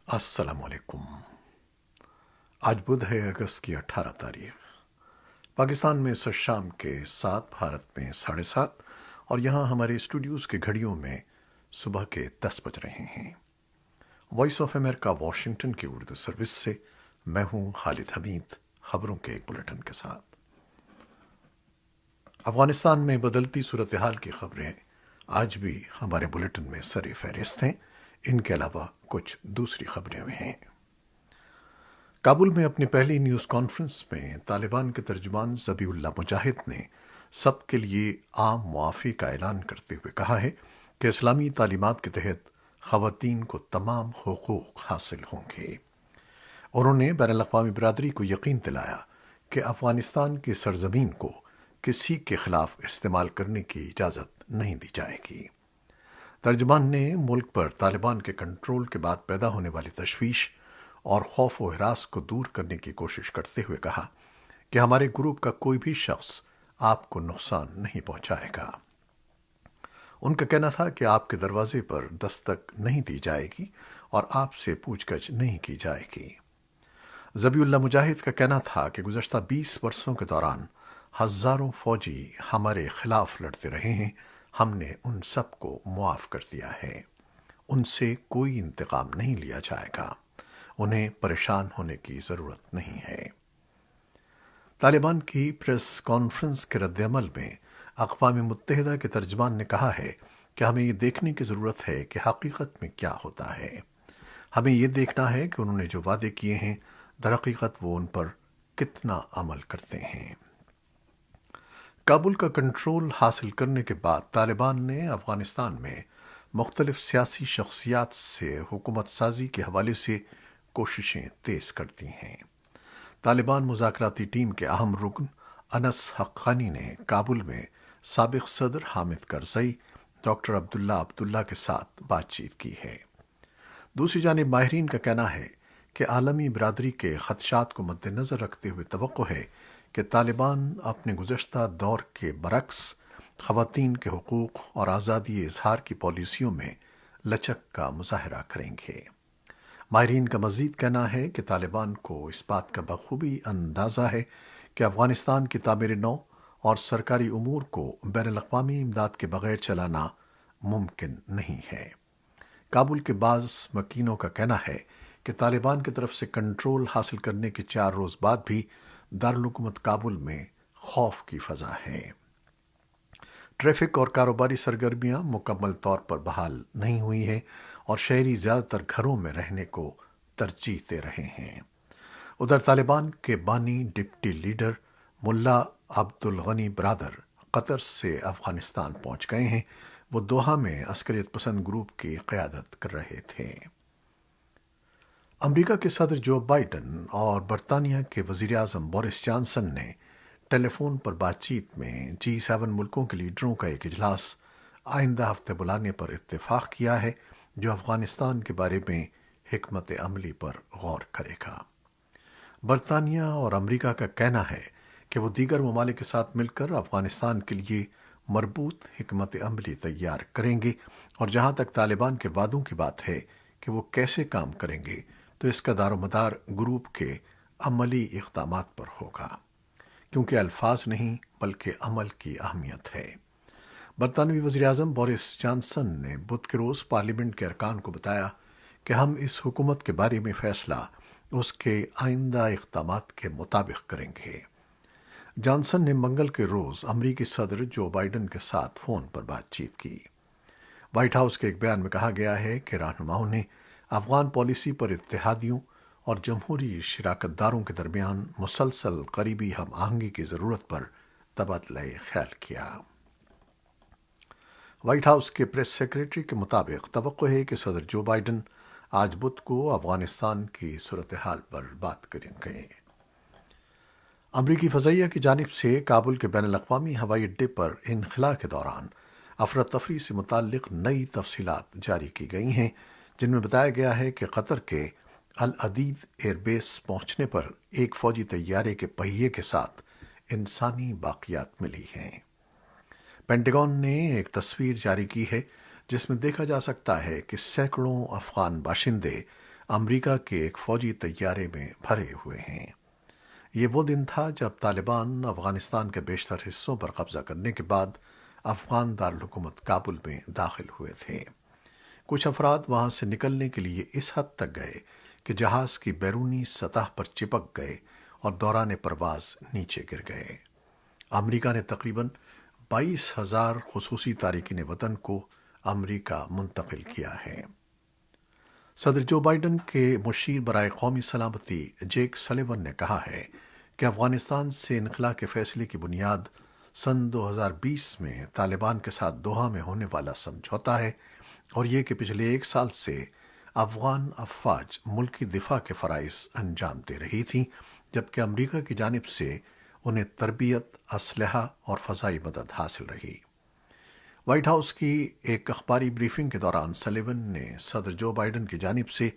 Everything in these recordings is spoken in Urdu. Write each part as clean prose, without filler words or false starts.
السلام علیکم۔ آج بدھ ہے، اگست کی 18 تاریخ۔ پاکستان میں اس شام کے 7، بھارت میں 7:30، اور یہاں ہمارے اسٹوڈیوز کی گھڑیوں میں صبح کے 10 بج رہے ہیں۔ وائس آف امریکہ واشنگٹن کی اردو سروس سے میں ہوں خالد حمید، خبروں کے ایک بلیٹن کے ساتھ۔ افغانستان میں بدلتی صورتحال کی خبریں آج بھی ہمارے بلیٹن میں سر فہرست ہیں۔ ان کے علاوہ کچھ دوسری خبریں بھی ہیں۔ کابل میں اپنی پہلی نیوز کانفرنس میں طالبان کے ترجمان ذبیح اللہ مجاہد نے سب کے لیے عام معافی کا اعلان کرتے ہوئے کہا ہے کہ اسلامی تعلیمات کے تحت خواتین کو تمام حقوق حاصل ہوں گے۔ انہوں نے بین الاقوامی برادری کو یقین دلایا کہ افغانستان کی سرزمین کو کسی کے خلاف استعمال کرنے کی اجازت نہیں دی جائے گی۔ ترجمان نے ملک پر طالبان کے کنٹرول کے بعد پیدا ہونے والی تشویش اور خوف و ہراس کو دور کرنے کی کوشش کرتے ہوئے کہا کہ ہمارے گروپ کا کوئی بھی شخص آپ کو نقصان نہیں پہنچائے گا۔ ان کا کہنا تھا کہ آپ کے دروازے پر دستک نہیں دی جائے گی اور آپ سے پوچھ گچھ نہیں کی جائے گی۔ ذبیح اللہ مجاہد کا کہنا تھا کہ گزشتہ 20 برسوں کے دوران ہزاروں فوجی ہمارے خلاف لڑتے رہے ہیں، ہم نے ان سب کو معاف کر دیا ہے۔ ان سے کوئی انتقام نہیں لیا جائے گا، انہیں پریشان ہونے کی ضرورت نہیں ہے۔ طالبان کی پریس کانفرنس کے رد عمل میں اقوام متحدہ کے ترجمان نے کہا ہے کہ ہمیں یہ دیکھنے کی ضرورت ہے کہ حقیقت میں کیا ہوتا ہے۔ ہمیں یہ دیکھنا ہے کہ انہوں نے جو وعدے کیے ہیں درحقیقت وہ ان پر کتنا عمل کرتے ہیں۔ کابل کا کنٹرول حاصل کرنے کے بعد طالبان نے افغانستان میں مختلف سیاسی شخصیات سے حکومت سازی کے حوالے سے کوششیں تیز کر دی ہیں۔ طالبان مذاکراتی ٹیم کے اہم رکن انس حقانی نے کابل میں سابق صدر حامد کرزئی، ڈاکٹر عبداللہ کے ساتھ بات چیت کی ہے۔ دوسری جانب ماہرین کا کہنا ہے کہ عالمی برادری کے خدشات کو مد نظر رکھتے ہوئے توقع ہے کہ طالبان اپنے گزشتہ دور کے برعکس خواتین کے حقوق اور آزادی اظہار کی پالیسیوں میں لچک کا مظاہرہ کریں گے۔ ماہرین کا مزید کہنا ہے کہ طالبان کو اس بات کا بخوبی اندازہ ہے کہ افغانستان کی تعمیر نو اور سرکاری امور کو بین الاقوامی امداد کے بغیر چلانا ممکن نہیں ہے۔ کابل کے بعض مکینوں کا کہنا ہے کہ طالبان کی طرف سے کنٹرول حاصل کرنے کے 4 روز بعد بھی دارالحکومت کابل میں خوف کی فضا ہے۔ ٹریفک اور کاروباری سرگرمیاں مکمل طور پر بحال نہیں ہوئی ہیں اور شہری زیادہ تر گھروں میں رہنے کو ترجیح دے رہے ہیں۔ ادھر طالبان کے بانی ڈپٹی لیڈر ملا عبد الغنی برادر قطر سے افغانستان پہنچ گئے ہیں۔ وہ دوحہ میں عسکریت پسند گروپ کی قیادت کر رہے تھے۔ امریکہ کے صدر جو بائیڈن اور برطانیہ کے وزیر اعظم بورس جانسن نے ٹیلی فون پر بات چیت میں G7 ملکوں کے لیڈروں کا ایک اجلاس آئندہ ہفتے بلانے پر اتفاق کیا ہے، جو افغانستان کے بارے میں حکمت عملی پر غور کرے گا۔ برطانیہ اور امریکہ کا کہنا ہے کہ وہ دیگر ممالک کے ساتھ مل کر افغانستان کے لیے مربوط حکمت عملی تیار کریں گے، اور جہاں تک طالبان کے وعدوں کی بات ہے کہ وہ کیسے کام کریں گے تو اس کا دار و مدار گروپ کے عملی اقدامات پر ہوگا، کیونکہ الفاظ نہیں بلکہ عمل کی اہمیت ہے۔ برطانوی وزیر اعظم بورس جانسن نے بدھ کے روز پارلیمنٹ کے ارکان کو بتایا کہ ہم اس حکومت کے بارے میں فیصلہ اس کے آئندہ اقدامات کے مطابق کریں گے۔ جانسن نے منگل کے روز امریکی صدر جو بائیڈن کے ساتھ فون پر بات چیت کی۔ وائٹ ہاؤس کے ایک بیان میں کہا گیا ہے کہ رہنماؤں نے افغان پالیسی پر اتحادیوں اور جمہوری شراکت داروں کے درمیان مسلسل قریبی ہم آہنگی کی ضرورت پر تبادلہ خیال کیا۔ وائٹ ہاؤس کے پریس سیکریٹری کے مطابق توقع ہے کہ صدر جو بائیڈن آج بدھ کو افغانستان کی صورتحال پر بات کریں گے۔ امریکی فضائیہ کی جانب سے کابل کے بین الاقوامی ہوائی اڈے پر انخلاء کے دوران افراتفری سے متعلق نئی تفصیلات جاری کی گئی ہیں، جن میں بتایا گیا ہے کہ قطر کے العدید ایئر بیس پہنچنے پر ایک فوجی طیارے کے پہیے کے ساتھ انسانی باقیات ملی ہیں۔ پینٹاگون نے ایک تصویر جاری کی ہے جس میں دیکھا جا سکتا ہے کہ سینکڑوں افغان باشندے امریکہ کے ایک فوجی طیارے میں بھرے ہوئے ہیں۔ یہ وہ دن تھا جب طالبان افغانستان کے بیشتر حصوں پر قبضہ کرنے کے بعد افغان دارالحکومت کابل میں داخل ہوئے تھے۔ کچھ افراد وہاں سے نکلنے کے لیے اس حد تک گئے کہ جہاز کی بیرونی سطح پر چپک گئے اور دوران پرواز نیچے گر گئے۔ امریکہ نے تقریباً 22,000 خصوصی تارکین وطن کو امریکہ منتقل کیا ہے۔ صدر جو بائیڈن کے مشیر برائے قومی سلامتی جیک سلیون نے کہا ہے کہ افغانستان سے انخلاء کے فیصلے کی بنیاد سن 2020 میں طالبان کے ساتھ دوحہ میں ہونے والا سمجھوتا ہے، اور یہ کہ پچھلے ایک سال سے افغان افواج ملکی دفاع کے فرائض انجام دے رہی تھیں، جبکہ امریکہ کی جانب سے انہیں تربیت، اسلحہ اور فضائی مدد حاصل رہی۔ وائٹ ہاؤس کی ایک اخباری بریفنگ کے دوران سلیون نے صدر جو بائیڈن کی جانب سے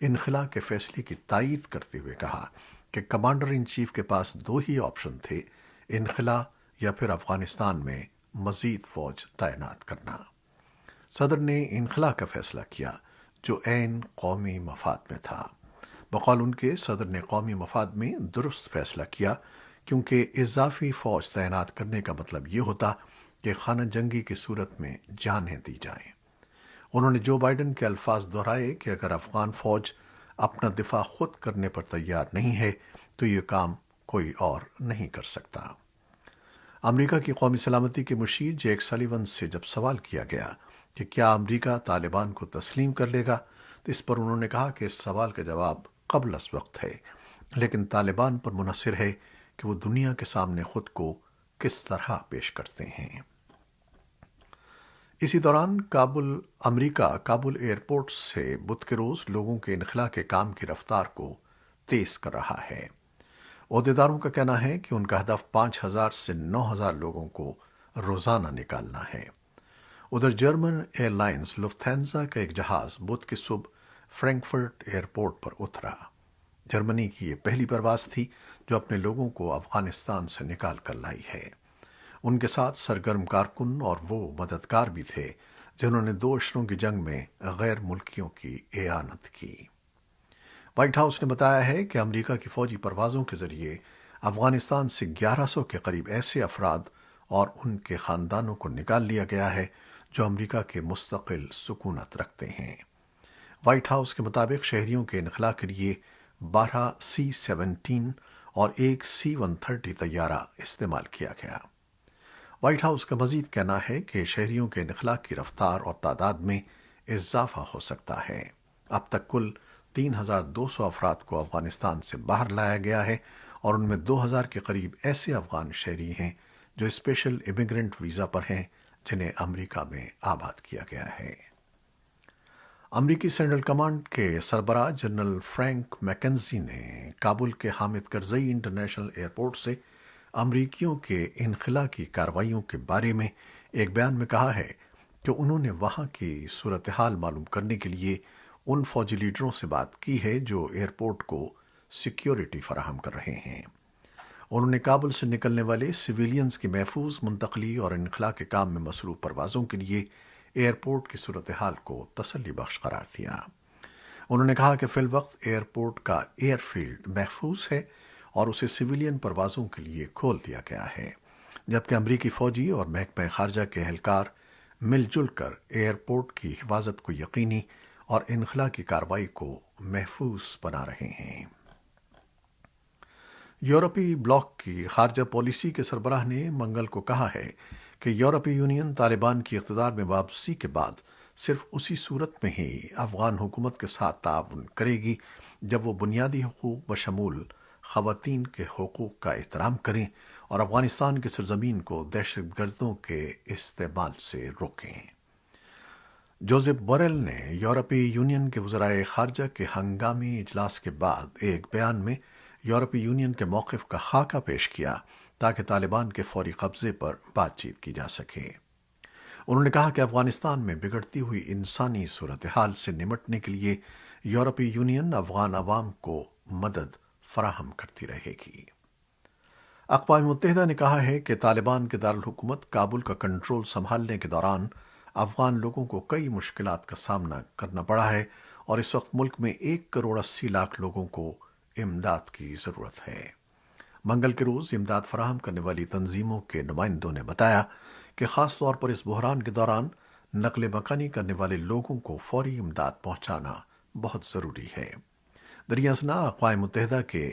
انخلاء کے فیصلے کی تائید کرتے ہوئے کہا کہ کمانڈر ان چیف کے پاس دو ہی آپشن تھے: انخلاء یا پھر افغانستان میں مزید فوج تعینات کرنا۔ صدر نے انخلاء کا فیصلہ کیا جو عین قومی مفاد میں تھا۔ بقول ان کے، صدر نے قومی مفاد میں درست فیصلہ کیا، کیونکہ اضافی فوج تعینات کرنے کا مطلب یہ ہوتا کہ خانہ جنگی کی صورت میں جانیں دی جائیں۔ انہوں نے جو بائیڈن کے الفاظ دہرائے کہ اگر افغان فوج اپنا دفاع خود کرنے پر تیار نہیں ہے تو یہ کام کوئی اور نہیں کر سکتا۔ امریکہ کی قومی سلامتی کے مشیر جیک سلیون سے جب سوال کیا گیا کہ کیا امریکہ طالبان کو تسلیم کر لے گا، تو اس پر انہوں نے کہا کہ اس سوال کا جواب قبل از وقت ہے، لیکن طالبان پر منحصر ہے کہ وہ دنیا کے سامنے خود کو کس طرح پیش کرتے ہیں۔ اسی دوران امریکہ کابل ایئرپورٹ سے بدھ کے روز لوگوں کے انخلاء کے کام کی رفتار کو تیز کر رہا ہے۔ عہدیداروں کا کہنا ہے کہ ان کا ہدف 5,000 سے 9,000 لوگوں کو روزانہ نکالنا ہے۔ ادھر جرمن ایئر لائنز لفتھانسا کا ایک جہاز بدھ کی صبح فرینکفرٹ ایئرپورٹ پر اترا۔ جرمنی کی یہ پہلی پرواز تھی جو اپنے لوگوں کو افغانستان سے نکال کر لائی ہے۔ ان کے ساتھ سرگرم کارکن اور وہ مددگار بھی تھے جنہوں نے 2 عشروں کی جنگ میں غیر ملکیوں کی اعانت کی۔ وائٹ ہاؤس نے بتایا ہے کہ امریکہ کی فوجی پروازوں کے ذریعے افغانستان سے 1100 کے قریب ایسے افراد اور ان کے خاندانوں کو نکال لیا گیا ہے جو امریکہ کے مستقل سکونت رکھتے ہیں۔ وائٹ ہاؤس کے مطابق شہریوں کے انخلاء کے لیے 12 C-17 اور ایک C-130 طیارہ استعمال کیا گیا۔ وائٹ ہاؤس کا مزید کہنا ہے کہ شہریوں کے انخلاء کی رفتار اور تعداد میں اضافہ ہو سکتا ہے۔ اب تک کل 3,200 افراد کو افغانستان سے باہر لایا گیا ہے، اور ان میں 2,000 کے قریب ایسے افغان شہری ہیں جو اسپیشل امیگرنٹ ویزا پر ہیں جنہیں امریکہ میں آباد کیا گیا ہے۔ امریکی سینٹرل کمانڈ کے سربراہ جنرل فرینک میکنزی نے کابل کے حامد کرزئی انٹرنیشنل ایئرپورٹ سے امریکیوں کے انخلاء کی کارروائیوں کے بارے میں ایک بیان میں کہا ہے کہ انہوں نے وہاں کی صورتحال معلوم کرنے کے لیے ان فوجی لیڈروں سے بات کی ہے جو ایئرپورٹ کو سیکیورٹی فراہم کر رہے ہیں۔ انہوں نے کابل سے نکلنے والے سویلینز کی محفوظ منتقلی اور انخلاء کے کام میں مصروف پروازوں کے لیے ایئرپورٹ کی صورتحال کو تسلی بخش قرار دیا۔ انہوں نے کہا کہ فی الوقت ایئرپورٹ کا ایئر فیلڈ محفوظ ہے اور اسے سویلین پروازوں کے لیے کھول دیا گیا ہے، جبکہ امریکی فوجی اور محکمہ خارجہ کے اہلکار مل جل کر ایئرپورٹ کی حفاظت کو یقینی اور انخلاء کی کارروائی کو محفوظ بنا رہے ہیں۔ یورپی بلاک کی خارجہ پالیسی کے سربراہ نے منگل کو کہا ہے کہ یورپی یونین طالبان کی اقتدار میں واپسی کے بعد صرف اسی صورت میں ہی افغان حکومت کے ساتھ تعاون کرے گی جب وہ بنیادی حقوق بشمول خواتین کے حقوق کا احترام کریں اور افغانستان کی سرزمین کو دہشت گردوں کے استعمال سے روکیں۔ جوزف بوریل نے یورپی یونین کے وزرائے خارجہ کے ہنگامی اجلاس کے بعد ایک بیان میں یورپی یونین کے موقف کا خاکہ پیش کیا تاکہ طالبان کے فوری قبضے پر بات چیت کی جا سکے۔ انہوں نے کہا کہ افغانستان میں بگڑتی ہوئی انسانی صورتحال سے نمٹنے کے لیے یورپی یونین افغان عوام کو مدد فراہم کرتی رہے گی۔ اقوام متحدہ نے کہا ہے کہ طالبان کے دارالحکومت کابل کا کنٹرول سنبھالنے کے دوران افغان لوگوں کو کئی مشکلات کا سامنا کرنا پڑا ہے، اور اس وقت ملک میں 1 کروڑ 80 لاکھ لوگوں کو امداد کی ضرورت ہے۔ منگل کے روز امداد فراہم کرنے والی تنظیموں کے نمائندوں نے بتایا کہ خاص طور پر اس بحران کے دوران نقل مکانی کرنے والے لوگوں کو فوری امداد پہنچانا بہت ضروری ہے۔ دریں اثنا اقوام متحدہ کے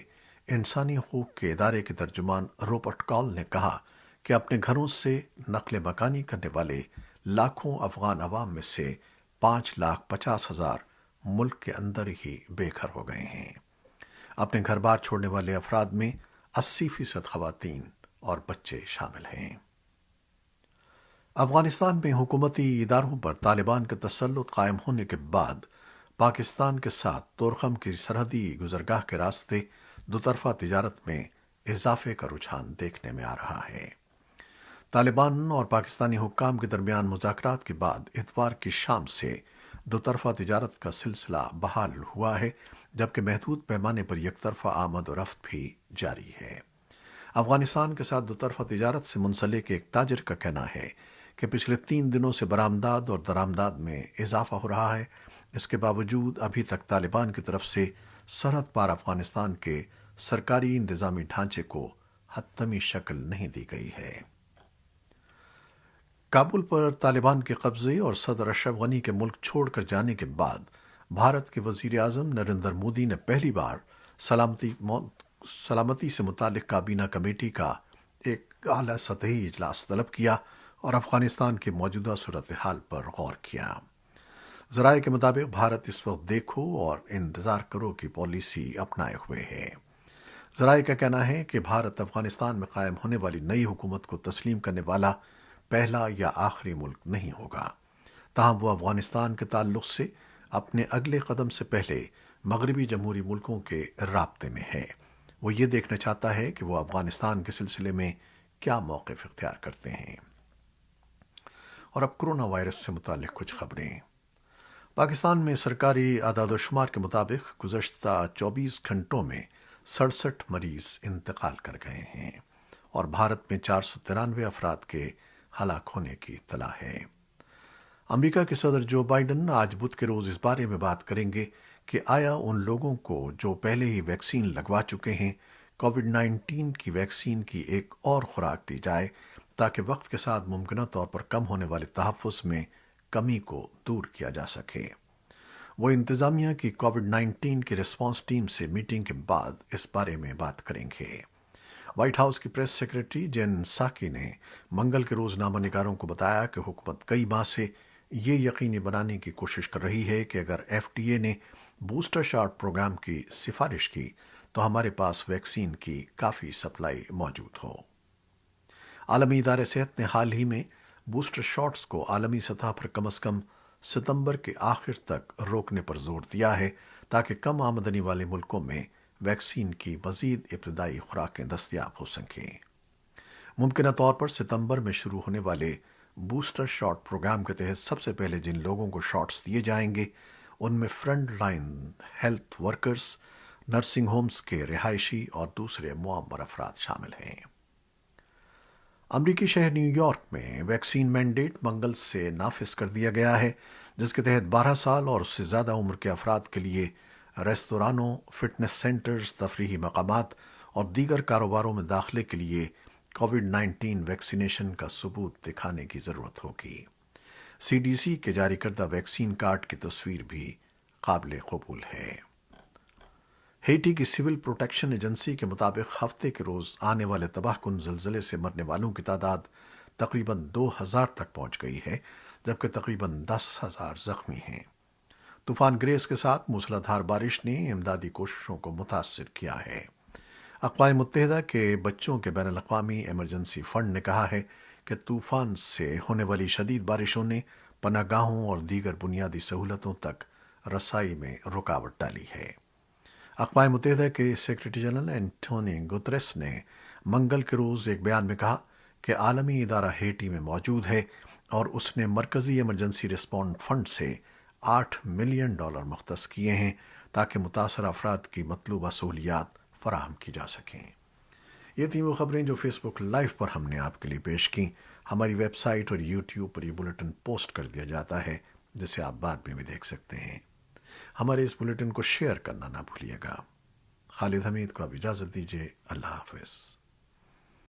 انسانی حقوق کے ادارے کے ترجمان روبرٹ کال نے کہا کہ اپنے گھروں سے نقل مکانی کرنے والے لاکھوں افغان عوام میں سے 5,50,000 ملک کے اندر ہی بے گھر ہو گئے ہیں۔ اپنے گھر بار چھوڑنے والے افراد میں 80% خواتین اور بچے شامل ہیں۔ افغانستان میں حکومتی اداروں پر طالبان کا تسلط قائم ہونے کے بعد پاکستان کے ساتھ طورخم کی سرحدی گزرگاہ کے راستے دوطرفہ تجارت میں اضافے کا رجحان دیکھنے میں آ رہا ہے۔ طالبان اور پاکستانی حکام کے درمیان مذاکرات کے بعد اتوار کی شام سے دوطرفہ تجارت کا سلسلہ بحال ہوا ہے، جبکہ محدود پیمانے پر یک طرفہ آمد و رفت بھی جاری ہے۔ افغانستان کے ساتھ دوطرفہ تجارت سے منسلک ایک تاجر کا کہنا ہے کہ پچھلے 3 دنوں سے برآمدات اور درآمدات میں اضافہ ہو رہا ہے۔ اس کے باوجود ابھی تک طالبان کی طرف سے سرحد پار افغانستان کے سرکاری انتظامی ڈھانچے کو حتمی شکل نہیں دی گئی ہے۔ کابل پر طالبان کے قبضے اور صدر اشرف غنی کے ملک چھوڑ کر جانے کے بعد بھارت کے وزیر اعظم نریندر مودی نے پہلی بار سلامتی سے متعلق کابینہ کمیٹی کا ایک اعلیٰ سطحی اجلاس طلب کیا اور افغانستان کی موجودہ صورتحال پر غور کیا۔ ذرائع کے مطابق بھارت اس وقت دیکھو اور انتظار کرو کی پالیسی اپنائے ہوئے ہے۔ ذرائع کا کہنا ہے کہ بھارت افغانستان میں قائم ہونے والی نئی حکومت کو تسلیم کرنے والا پہلا یا آخری ملک نہیں ہوگا، تاہم وہ افغانستان کے تعلق سے اپنے اگلے قدم سے پہلے مغربی جمہوری ملکوں کے رابطے میں ہے۔ وہ یہ دیکھنا چاہتا ہے کہ وہ افغانستان کے سلسلے میں کیا موقف اختیار کرتے ہیں۔ اور اب کرونا وائرس سے متعلق کچھ خبریں۔ پاکستان میں سرکاری اعداد و شمار کے مطابق گزشتہ 24 گھنٹوں میں 67 مریض انتقال کر گئے ہیں اور بھارت میں 493 افراد کے ہلاک ہونے کی اطلاع ہے۔ امریکہ کے صدر جو بائیڈن آج بدھ کے روز اس بارے میں بات کریں گے کہ آیا ان لوگوں کو جو پہلے ہی ویکسین لگوا چکے ہیں کووڈ-19 کی ویکسین کی ایک اور خوراک دی جائے تاکہ وقت کے ساتھ ممکنہ طور پر کم ہونے والے تحفظ میں کمی کو دور کیا جا سکے۔ وہ انتظامیہ کی کووڈ-19 کی ریسپانس ٹیم سے میٹنگ کے بعد اس بارے میں بات کریں گے۔ وائٹ ہاؤس کی پریس سیکریٹری جین ساکی نے منگل کے روز نامہ نگاروں کو بتایا کہ حکومت کئی ماہ سے یہ یقینی بنانے کی کوشش کر رہی ہے کہ اگر FDA نے بوسٹر شاٹ پروگرام کی سفارش کی تو ہمارے پاس ویکسین کی کافی سپلائی موجود ہو۔ عالمی ادارہ صحت نے حال ہی میں بوسٹر شاٹس کو عالمی سطح پر کم از کم ستمبر کے آخر تک روکنے پر زور دیا ہے تاکہ کم آمدنی والے ملکوں میں ویکسین کی مزید ابتدائی خوراکیں دستیاب ہو سکیں۔ ممکنہ طور پر ستمبر میں شروع ہونے والے بوسٹر شاٹ پروگرام کے تحت سب سے پہلے جن لوگوں کو شاٹس دیے جائیں گے ان میں front line health workers, nursing homes کے رہائشی اور دوسرے معمر افراد شامل ہیں۔ امریکی شہر نیو یارک میں ویکسین مینڈیٹ منگل سے نافذ کر دیا گیا ہے، جس کے تحت 12 سال اور اس سے زیادہ عمر کے افراد کے لیے ریستورانوں، فٹنس سینٹرز، تفریحی مقامات اور دیگر کاروباروں میں داخلے کے لیے کووڈ-19 ویکسینیشن کا ثبوت دکھانے کی ضرورت ہوگی۔ CDC کے جاری کردہ ویکسین کارڈ کی تصویر بھی قابل قبول ہے۔ ہیٹی کی سول پروٹیکشن ایجنسی کے مطابق ہفتے کے روز آنے والے تباہ کن زلزلے سے مرنے والوں کی تعداد تقریباً 2000 تک پہنچ گئی ہے، جبکہ تقریباً 10,000 زخمی ہیں۔ طوفان گریس کے ساتھ موسلا دھار بارش نے امدادی کوششوں کو متاثر کیا ہے۔ اقوام متحدہ کے بچوں کے بین الاقوامی ایمرجنسی فنڈ نے کہا ہے کہ طوفان سے ہونے والی شدید بارشوں نے پناہ گاہوں اور دیگر بنیادی سہولتوں تک رسائی میں رکاوٹ ڈالی ہے۔ اقوام متحدہ کے سیکریٹری جنرل اینٹونی گوتریس نے منگل کے روز ایک بیان میں کہا کہ عالمی ادارہ ہیٹی میں موجود ہے اور اس نے مرکزی ایمرجنسی رسپانس فنڈ سے $8 ملین مختص کیے ہیں تاکہ متاثرہ افراد کی مطلوبہ سہولیات فراہم کی جا سکیں۔ یہ تھیں وہ خبریں جو فیس بک لائیو پر ہم نے آپ کے لیے پیش کی۔ ہماری ویب سائٹ اور یوٹیوب پر یہ بلیٹن پوسٹ کر دیا جاتا ہے، جسے آپ بعد میں بھی دیکھ سکتے ہیں۔ ہمارے اس بلیٹن کو شیئر کرنا نہ بھولیے گا۔ خالد حمید کو اب اجازت دیجیے، اللہ حافظ۔